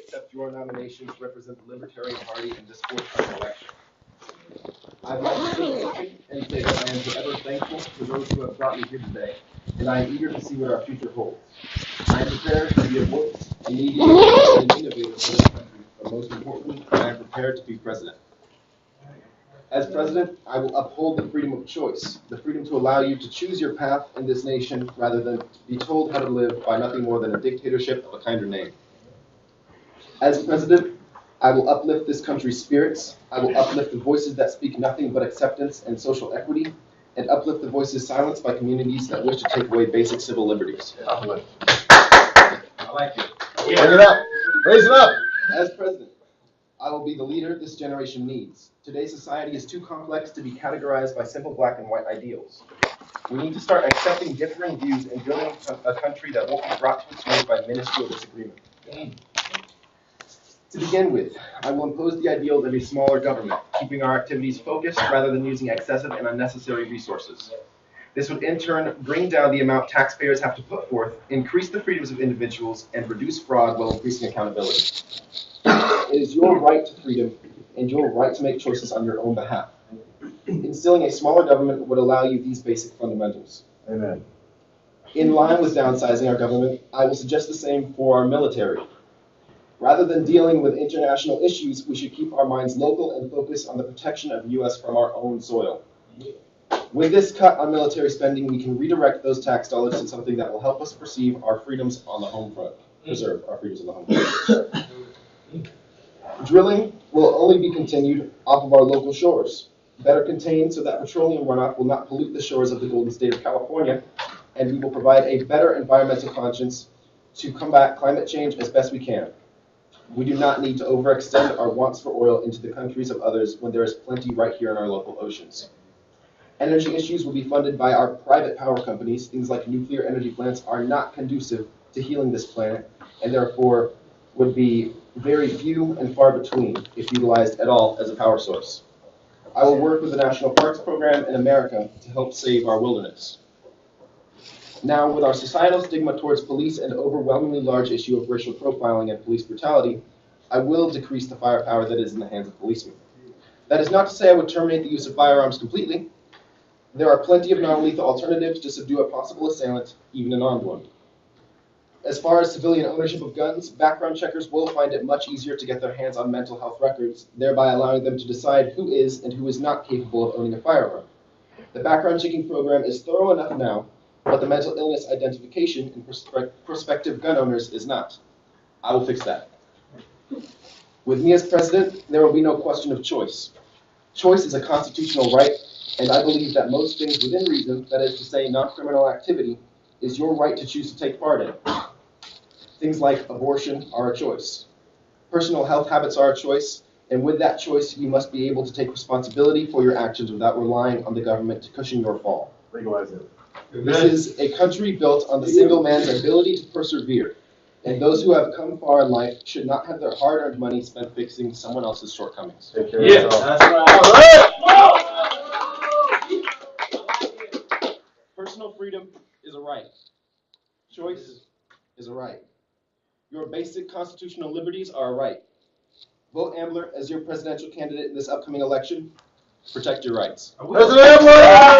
accept your nomination to represent the Libertarian Party in this forthcoming election. I'd like to take a second and say that I am forever thankful to those who have brought me here today, and I am eager to see what our future holds. I am prepared to be a voice, a mediator, and an innovator for this country, but most importantly, I am prepared to be president. As president, I will uphold the freedom of choice, the freedom to allow you to choose your path in this nation rather than be told how to live by nothing more than a dictatorship of a kinder name. As president, I will uplift this country's spirits. I will uplift the voices that speak nothing but acceptance and social equity, and uplift the voices silenced by communities that wish to take away basic civil liberties. I like it. Raise it up. Raise it up. As president, I will be the leader this generation needs. Today's society is too complex to be categorized by simple black and white ideals. We need to start accepting differing views and building a country that won't be brought to its knees by minuscule disagreement. To begin with, I will impose the ideals of a smaller government, keeping our activities focused rather than using excessive and unnecessary resources. This would in turn bring down the amount taxpayers have to put forth, increase the freedoms of individuals, and reduce fraud while increasing accountability. It is your right to freedom and your right to make choices on your own behalf. Instilling a smaller government would allow you these basic fundamentals. Amen. In line with downsizing our government, I will suggest the same for our military. Rather than dealing with international issues, we should keep our minds local and focus on the protection of the U.S. from our own soil. With this cut on military spending, we can redirect those tax dollars to something that will help us preserve our freedoms on the home front. Drilling will only be continued off of our local shores, better contained so that petroleum runoff will not pollute the shores of the Golden State of California, and we will provide a better environmental conscience to combat climate change as best we can. We do not need to overextend our wants for oil into the countries of others when there is plenty right here in our local oceans. Energy issues will be funded by our private power companies. Things like nuclear energy plants are not conducive to healing this planet, and therefore would be very few and far between if utilized at all as a power source. I will work with the National Parks Program in America to help save our wilderness. Now, with our societal stigma towards police and overwhelmingly large issue of racial profiling and police brutality, I will decrease the firepower that is in the hands of policemen. That is not to say I would terminate the use of firearms completely. There are plenty of non-lethal alternatives to subdue a possible assailant, even an armed one. As far as civilian ownership of guns, background checkers will find it much easier to get their hands on mental health records, thereby allowing them to decide who is and who is not capable of owning a firearm. The background checking program is thorough enough now, but the mental illness identification in prospective gun owners is not. I will fix that. With me as president, there will be no question of choice. Choice is a constitutional right, and I believe that most things within reason, that is to say non-criminal activity, is your right to choose to take part in. Things like abortion are a choice. Personal health habits are a choice, and with that choice, you must be able to take responsibility for your actions without relying on the government to cushion your fall. Legalize it. This is a country built on the single man's ability to persevere, and those who have come far in life should not have their hard-earned money spent fixing someone else's shortcomings. Take care of yourself. That's right. Personal freedom is a right. Choice is a right. Your basic constitutional liberties are a right. Vote Ambler as your presidential candidate in this upcoming election. Protect your rights. President Ambler!